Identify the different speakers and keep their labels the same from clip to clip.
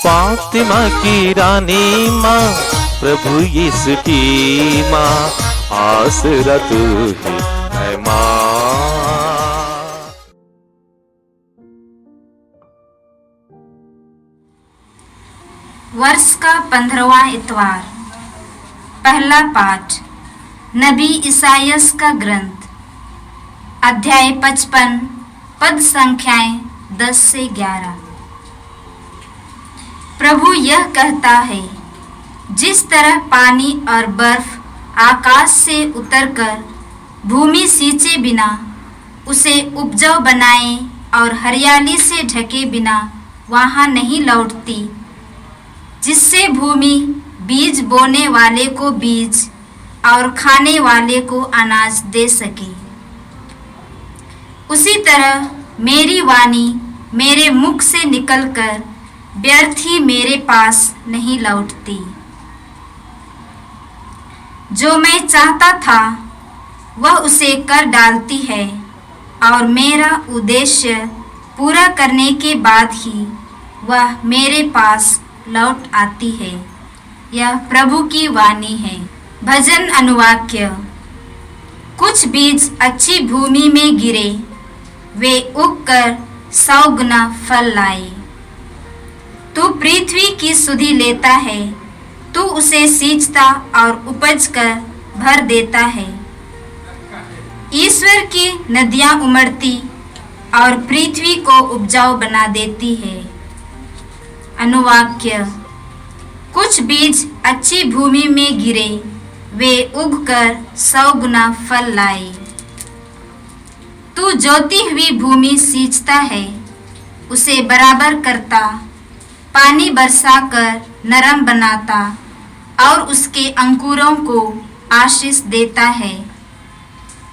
Speaker 1: फातिमा की रानी माँ, प्रभु यीशु की माँ, आसरा तू ही है माँ।
Speaker 2: वर्ष का 15वां इतवार। पहला पाठ नबी इसायास का ग्रंथ, अध्याय 55, पद संख्याएं 10 से 11। प्रभु यह कहता है, जिस तरह पानी और बर्फ आकाश से उतरकर भूमि सींचे बिना उसे उपजाऊ बनाए और हरियाली से ढके बिना वहां नहीं लौटती, जिससे भूमि बीज बोने वाले को बीज और खाने वाले को अनाज दे सके, उसी तरह मेरी वाणी मेरे मुख से निकलकर व्यर्थ ही मेरे पास नहीं लौटती। जो मैं चाहता था वह उसे कर डालती है और मेरा उद्देश्य पूरा करने के बाद ही वह मेरे पास लौट आती है। यह प्रभु की वाणी है। भजन अनुवाक्य। कुछ बीज अच्छी भूमि में गिरे, वे उगकर 100 गुना फल लाए। तू पृथ्वी की सुधि लेता है, तू उसे सींचता और उपज कर भर देता है। ईश्वर की नदियां उमड़ती और पृथ्वी को उपजाऊ बना देती है। अनुवाक्य। कुछ बीज अच्छी भूमि में गिरे, वे उगकर 100 गुना फल लाए। तू जोती हुई भूमि सींचता है, उसे बराबर करता, पानी बरसाकर नरम बनाता और उसके अंकुरों को आशीष देता है।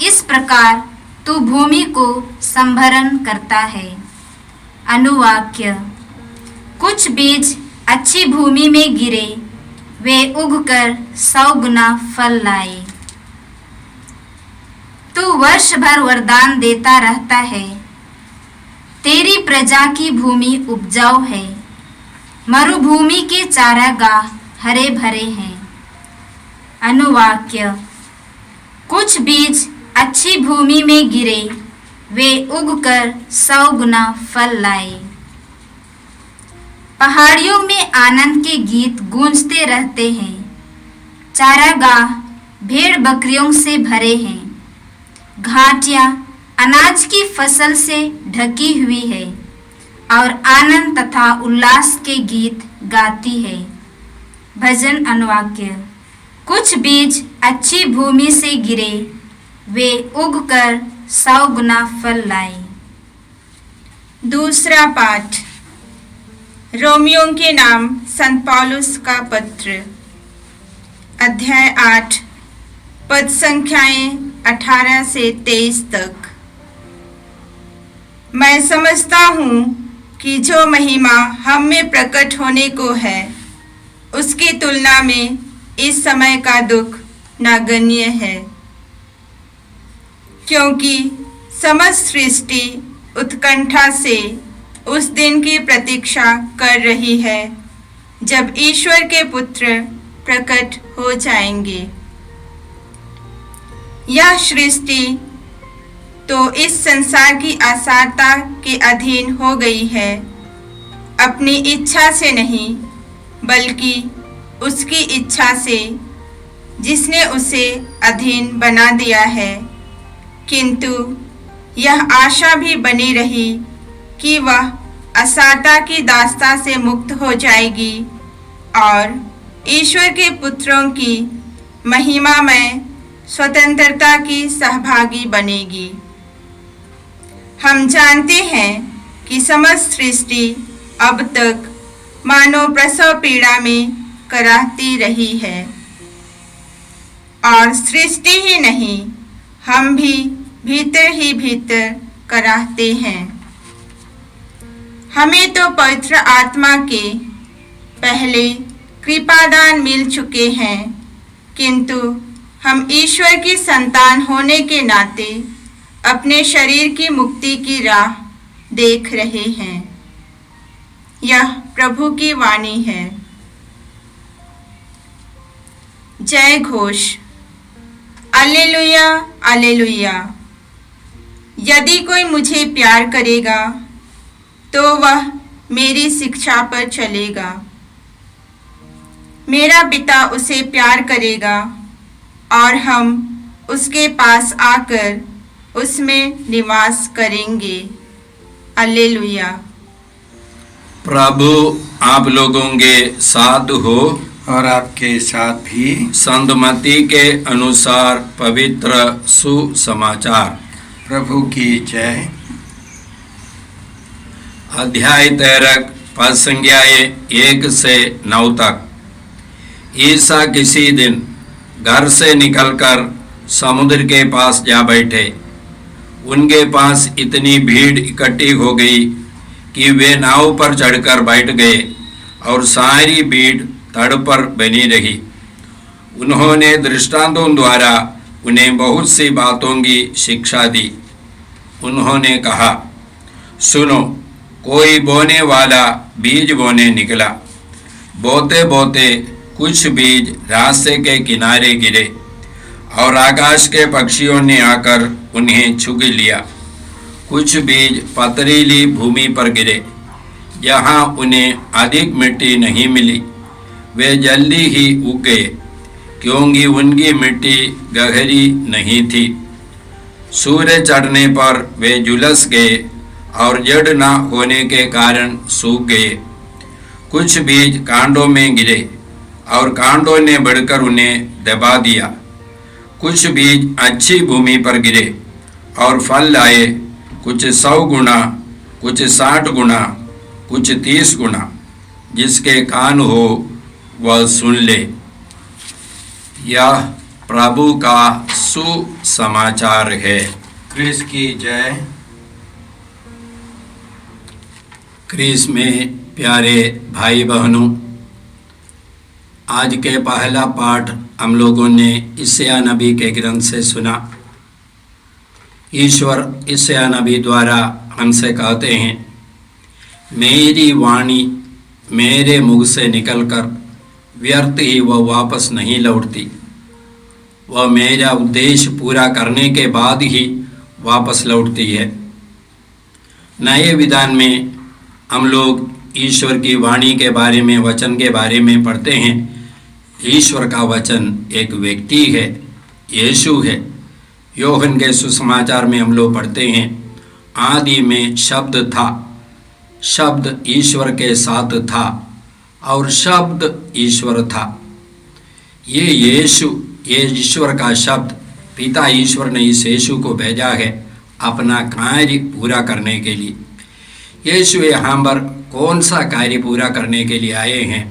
Speaker 2: इस प्रकार तू भूमि को संभरण करता है। अनुवाक्य। कुछ बीज अच्छी भूमि में गिरे, वे उगकर 100 गुना फल लाए। तू वर्ष भर वरदान देता रहता है। तेरी प्रजा की भूमि उपजाऊ है, मरुभूमि के चारागाह हरे भरे हैं। अनुवाक्य। कुछ बीज अच्छी भूमि में गिरे, वे उगकर 100 गुना फल लाए। पहाड़ियों में आनंद के गीत गूंजते रहते हैं। चारागाह भेड़ बकरियों से भरे हैं। घाटियां अनाज की फसल से ढकी हुई है और आनंद तथा उल्लास के गीत गाती है। भजन अनुवाक्य। कुछ बीज अच्छी भूमि से गिरे, वे उगकर 100 गुना फल लाए।
Speaker 3: दूसरा पाठ रोमियों के नाम संत पौलुस का पत्र, अध्याय 8, पद संख्याएं 18 से 23 तक। मैं समझता हूँ कि जो महिमा हम में प्रकट होने को है, उसकी तुलना में इस समय का दुख नगण्य है, क्योंकि समस्त सृष्टि उत्कंठा से उस दिन की प्रतीक्षा कर रही है जब ईश्वर के पुत्र प्रकट हो जाएंगे। यह सृष्टि तो इस संसार की असारता के अधीन हो गई है, अपनी इच्छा से नहीं बल्कि उसकी इच्छा से, जिसने उसे अधीन बना दिया है। किंतु यह आशा भी बनी रही कि वह असारता की दास्ता से मुक्त हो जाएगी और ईश्वर के पुत्रों की महिमामय स्वतंत्रता की सहभागी बनेगी। हम जानते हैं कि समस्त सृष्टि अब तक मानो प्रसव पीड़ा में कराहती रही है, और सृष्टि ही नहीं, हम भी भीतर ही भीतर कराहते हैं। हमें तो पवित्र आत्मा के पहले कृपादान मिल चुके हैं, किंतु हम ईश्वर की संतान होने के नाते अपने शरीर की मुक्ति की राह देख रहे हैं। यह प्रभु की वाणी है। जय घोष। alleluia, alleluia। यदि कोई मुझे प्यार करेगा तो वह मेरी शिक्षा पर चलेगा। मेरा पिता उसे प्यार करेगा और हम उसके पास आकर उसमें निवास करेंगे। alleluia।
Speaker 4: प्रभु आप लोगों के साथ हो
Speaker 5: और आपके साथ भी।
Speaker 4: संत मत्ती के अनुसार पवित्र सुसमाचार।
Speaker 5: प्रभु की जय।
Speaker 4: अध्याय 13 पद संज्ञाएं 1 से 9 तक। ईसा किसी दिन घर से निकलकर समुद्र के पास जा बैठे। उनके पास इतनी भीड़ इकट्ठी हो गई कि वे नाव पर चढ़कर बैठ गए और सारी भीड़ तट पर बनी रही। उन्होंने दृष्टांतों द्वारा उन्हें बहुत सी बातों की शिक्षा दी। उन्होंने कहा, सुनो, कोई बोने वाला बीज बोने निकला। बोते बोते कुछ बीज रास्ते के किनारे गिरे और आकाश के पक्षियों ने आकर उन्हें चुग लिया। कुछ बीज पथरीली भूमि पर गिरे, जहाँ उन्हें अधिक मिट्टी नहीं मिली। वे जल्दी ही उग गए, क्योंकि उनकी मिट्टी गहरी नहीं थी। सूर्य चढ़ने पर वे झुलस गए और जड़ न होने के कारण सूख गए। कुछ बीज कांडों में गिरे और कांडों ने बढ़कर उन्हें दबा दिया। कुछ बीज अच्छी भूमि पर गिरे और फल लाए, कुछ 100 गुना, कुछ 60 गुना, कुछ 30 गुना। जिसके कान हो वह सुन ले। यह प्रभु का सुसमाचार है।
Speaker 5: क्रिस्त की जय।
Speaker 4: क्रिस्त में प्यारे भाई बहनों, आज के पहला पाठ हम लोगों ने यशायाह नबी के ग्रंथ से सुना। ईश्वर यशायाह नबी द्वारा हमसे कहते हैं, मेरी वाणी मेरे मुख से निकलकर व्यर्थ ही वह वापस नहीं लौटती। वह मेरा उद्देश्य पूरा करने के बाद ही वापस लौटती है। नए विधान में हम लोग ईश्वर की वाणी के बारे में, वचन के बारे में पढ़ते हैं। ईश्वर का वचन एक व्यक्ति है, यीशु है। योहन के सुसमाचार में हम लोग पढ़ते हैं, आदि में शब्द था, शब्द ईश्वर के साथ था और शब्द ईश्वर था। ये यीशु, ये ईश्वर का शब्द, पिता ईश्वर ने इस यीशु को भेजा है अपना कार्य पूरा करने के लिए। यीशु यहाँ पर कौन सा कार्य पूरा करने के लिए आए हैं?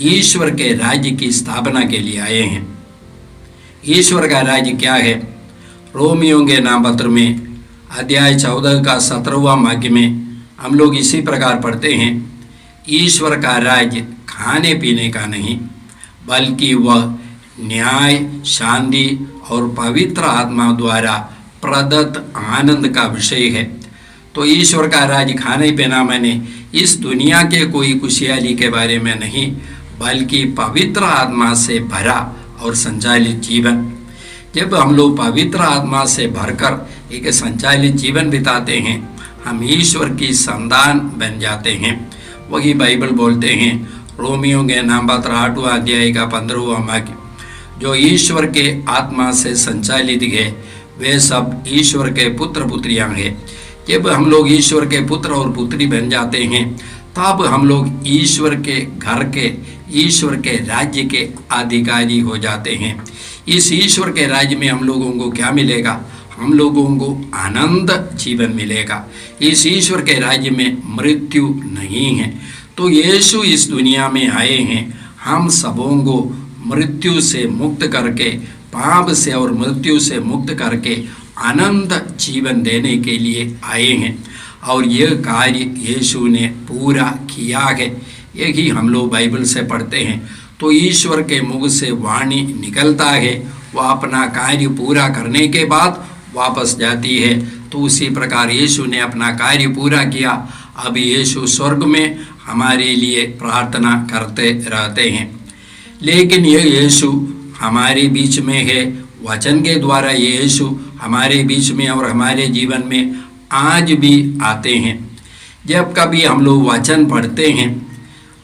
Speaker 4: ईश्वर के राज्य की स्थापना के लिए आए हैं। ईश्वर का राज्य क्या है? रोमियों के नाम पत्र में अध्याय 14 का 17वां वाक्य में हम लोग इसी प्रकार पढ़ते हैं, ईश्वर का राज्य खाने पीने का नहीं, बल्कि वह न्याय, शांति और पवित्र आत्मा द्वारा प्रदत्त आनंद का विषय है। तो ईश्वर का राज्य खाने पीना मैंने इस दुनिया के कोई खुशहाली के बारे में नहीं, बल्कि पवित्र आत्मा से भरा और संचालित जीवन। जब हम लोग पवित्र आत्मा से भरकर एक संचालित जीवन बिताते हैं, हम ईश्वर की संतान बन जाते हैं। वही बाइबल बोलते हैं, रोमियों के नाम पत्र 8वां अध्याय का 15वां वाक्य, जो ईश्वर के आत्मा से संचालित है वे सब ईश्वर के पुत्र पुत्रियां हैं। जब हम लोग ईश्वर के पुत्र और पुत्री बन जाते हैं, तब हम लोग ईश्वर के घर के, ईश्वर के राज्य के अधिकारी हो जाते हैं। इस ईश्वर के राज्य में हम लोगों को क्या मिलेगा? हम लोगों को आनंद जीवन मिलेगा। इस ईश्वर के राज्य में मृत्यु नहीं है। तो यीशु इस दुनिया में आए हैं हम सबों को मृत्यु से मुक्त करके, पाप से और मृत्यु से मुक्त करके आनंद जीवन देने के लिए आए हैं। और यह कार्य यीशु ने पूरा किया है। यही हम लोग बाइबल से पढ़ते हैं। तो ईश्वर के मुख से वाणी निकलता है, वह अपना कार्य पूरा करने के बाद वापस जाती है। तो उसी प्रकार यीशु ने अपना कार्य पूरा किया। अब यीशु स्वर्ग में हमारे लिए प्रार्थना करते रहते हैं। लेकिन ये यीशु हमारे बीच में है, वचन के द्वारा ये यीशु हमारे बीच में और हमारे जीवन में आज भी आते हैं। जब कभी हम लोग वचन पढ़ते हैं,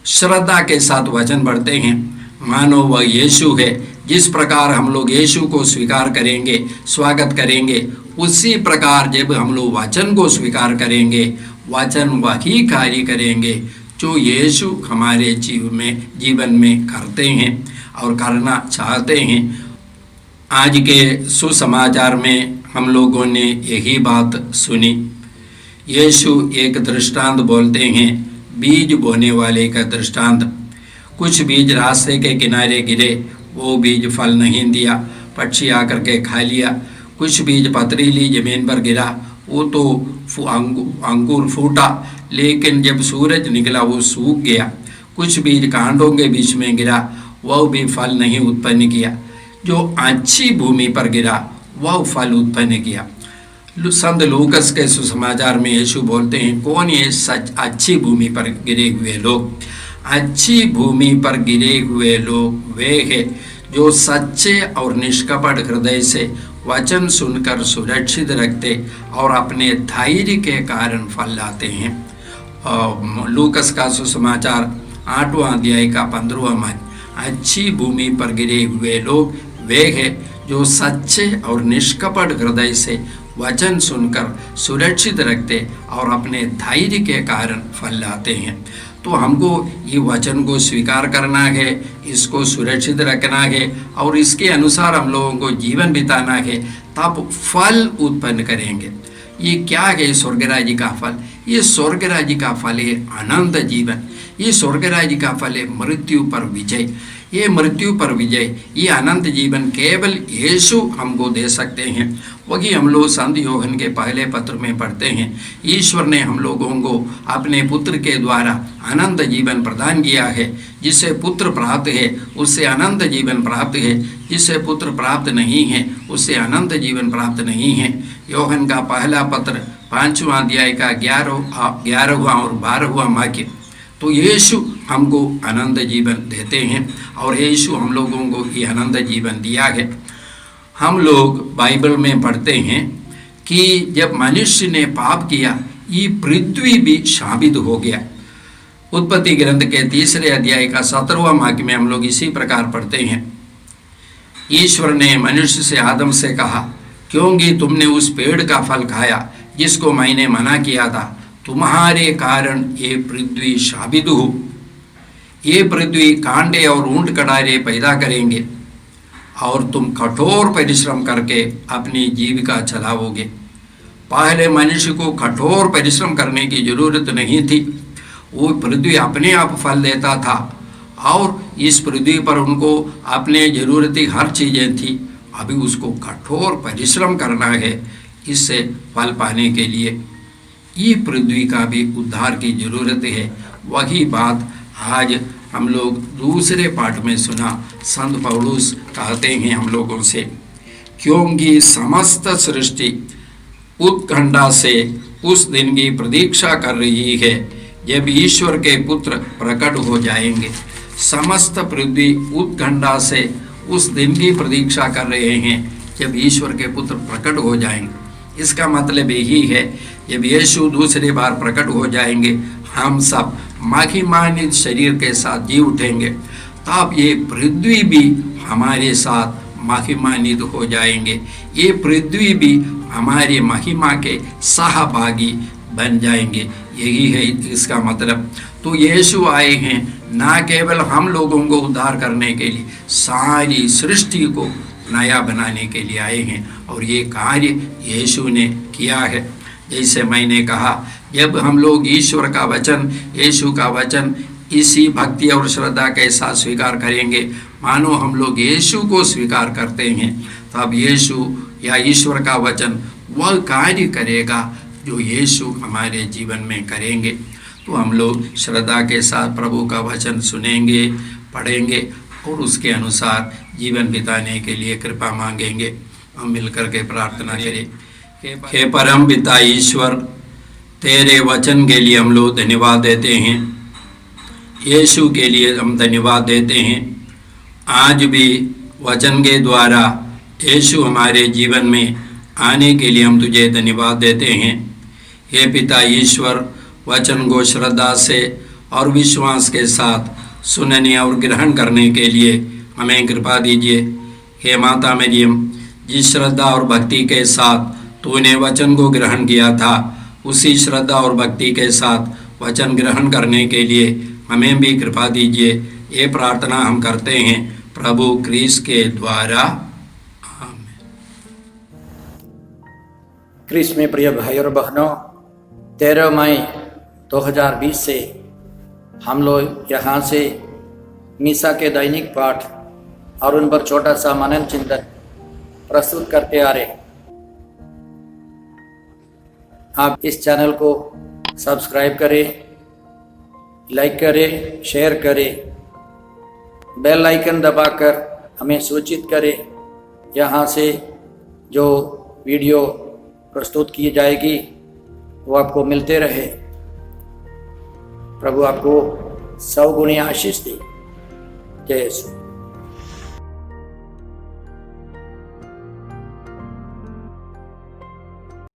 Speaker 4: श्रद्धा के साथ वचन पढ़ते हैं, मानो वह यीशु है। जिस प्रकार हम लोग यीशु को स्वीकार करेंगे, स्वागत करेंगे, उसी प्रकार जब हम लोग वचन को स्वीकार करेंगे, वचन वही कार्य करेंगे जो यीशु हमारे जीवन में करते हैं और करना चाहते हैं। आज के सुसमाचार में हम लोगों ने यही बात सुनी। यीशु एक दृष्टांत बोलते हैं, बीज बोने वाले का दृष्टांत। कुछ बीज रास्ते के किनारे गिरे, वो बीज फल नहीं दिया, पक्षी आकर के खा लिया। कुछ बीज पथरीली जमीन पर गिरा, वो तो अंकुर फूटा, लेकिन जब सूरज निकला वो सूख गया। कुछ बीज कांटों के बीच में गिरा, वह भी फल नहीं उत्पन्न किया। जो अच्छी भूमि पर गिरा वह फल उत्पन्न किया। संत लूकस के सुसमाचार में यीशु बोलते हैं, कौन ये सच अच्छी भूमि पर गिरे हुए लोग? अच्छी भूमि पर गिरे हुए लोग वे हैं जो सच्चे और निष्कपट हृदय से वचन सुनकर सुरक्षित रखते और अपने धैर्य के कारण फल लाते हैं। लूकस का सुसमाचार 8वां अध्याय का 15वां मन। अच्छी भूमि पर गिरे हुए लोग वे हैं जो सच्चे और निष्कपट हृदय से वचन सुनकर सुरक्षित रखते और अपने धैर्य के कारण फल लाते हैं। तो हमको ये वचन को स्वीकार करना है, इसको सुरक्षित रखना है और इसके अनुसार हम लोगों को जीवन बिताना है, तब फल उत्पन्न करेंगे। ये क्या है स्वर्ग राज्य का फल? ये स्वर्ग राज्य का फल है अनंत जीवन। ये स्वर्ग राज्य का फल है मृत्यु पर विजय। ये मृत्यु पर विजय, ये अनंत जीवन केवल यीशु हमको दे सकते हैं। वही हम लोग संत यूहन्ना के पहले पत्र में पढ़ते हैं, ईश्वर ने हम लोगों को अपने पुत्र के द्वारा अनंत जीवन प्रदान किया है। जिसे पुत्र प्राप्त है उससे अनंत जीवन प्राप्त है, जिसे पुत्र प्राप्त नहीं है उससे अनंत जीवन प्राप्त नहीं है। यूहन्ना का पहला पत्र 5वां अध्याय का 11वां और 12वां वाक्य। तो यीशु हमको अनंत जीवन देते हैं और यीशु हम लोगों को ये अनंत जीवन दिया है। हम लोग बाइबल में पढ़ते हैं कि जब मनुष्य ने पाप किया, ये पृथ्वी भी शापित हो गया। उत्पत्ति ग्रंथ के 3 अध्याय का 17वां वाक्य में हम लोग इसी प्रकार पढ़ते हैं, ईश्वर ने मनुष्य से आदम से कहा, क्योंकि तुमने उस पेड़ का फल खाया जिसको मैंने मना किया था, तुम्हारे कारण ये पृथ्वी शापित हो। ये पृथ्वी कांटे और ऊंट कटारे पैदा करेंगे और तुम कठोर परिश्रम करके अपनी जीविका चलाओगे। पहले मनुष्य को कठोर परिश्रम करने की जरूरत नहीं थी, वो पृथ्वी अपने आप फल देता था और इस पृथ्वी पर उनको अपने जरूरती हर चीज़ें थी। अभी उसको कठोर परिश्रम करना है इससे फल पाने के लिए। ये पृथ्वी का भी उद्धार की जरूरत है। वही बात आज हम लोग दूसरे पाठ में सुना। संत पौलुस कहते हैं हम लोगों से, क्योंकि समस्त सृष्टि उत्कंठा से उस दिन की प्रतीक्षा कर रही है जब ईश्वर के पुत्र प्रकट हो जाएंगे। समस्त पृथ्वी उत्कंठा से उस दिन की प्रतीक्षा कर रहे हैं जब ईश्वर के पुत्र प्रकट हो जाएंगे। इसका मतलब यही है, जब यीशु दूसरी बार प्रकट हो जाएंगे, हम सब महिमान्वित शरीर के साथ जी उठेंगे, तब ये पृथ्वी भी हमारे साथ महिमान्वित हो जाएंगे। ये पृथ्वी भी हमारी महिमा के सहभागी बन जाएंगे। यही है इसका मतलब। तो यीशु आए हैं ना केवल हम लोगों को उद्धार करने के लिए, सारी सृष्टि को नया बनाने के लिए आए हैं और ये कार्य यीशु ने किया है। जैसे मैंने कहा, जब हम लोग ईश्वर का वचन, यीशु का वचन इसी भक्ति और श्रद्धा के साथ स्वीकार करेंगे, मानो हम लोग यीशु को स्वीकार करते हैं, तब यीशु या ईश्वर का वचन वह कार्य करेगा जो यीशु हमारे जीवन में करेंगे। तो हम लोग श्रद्धा के साथ प्रभु का वचन सुनेंगे, पढ़ेंगे और उसके अनुसार जीवन बिताने के लिए कृपा मांगेंगे। हम मिलकर के प्रार्थना करें। हे परम पिता ईश्वर, तेरे वचन के लिए हम लोग धन्यवाद देते हैं। यीशु के लिए हम धन्यवाद देते हैं। आज भी वचन के द्वारा यीशु हमारे जीवन में आने के लिए हम तुझे धन्यवाद देते हैं। हे पिता ईश्वर, वचन को श्रद्धा से और विश्वास के साथ सुनने और ग्रहण करने के लिए हमें कृपा दीजिए। हे माता मरियम, जिस श्रद्धा और भक्ति के साथ तूने वचन को ग्रहण किया था, उसी श्रद्धा और भक्ति के साथ वचन ग्रहण करने के लिए हमें भी कृपा दीजिए। ये प्रार्थना हम करते हैं प्रभु क्रिस्त के द्वारा, आमीन।
Speaker 6: क्रिस्त में प्रिय भाई और बहनों, 13 मई 2020 से हम लोग यहाँ से मीसा के दैनिक पाठ और उन पर छोटा सा मनन चिंतन प्रस्तुत करते आ रहे। आप इस चैनल को सब्सक्राइब करें, लाइक करें, शेयर करें, बेल आइकन दबाकर हमें सूचित करें। यहाँ से जो वीडियो प्रस्तुत की जाएगी वो आपको मिलते रहे। प्रभु आपको 100 गुनी आशीष दे। जय यीशु।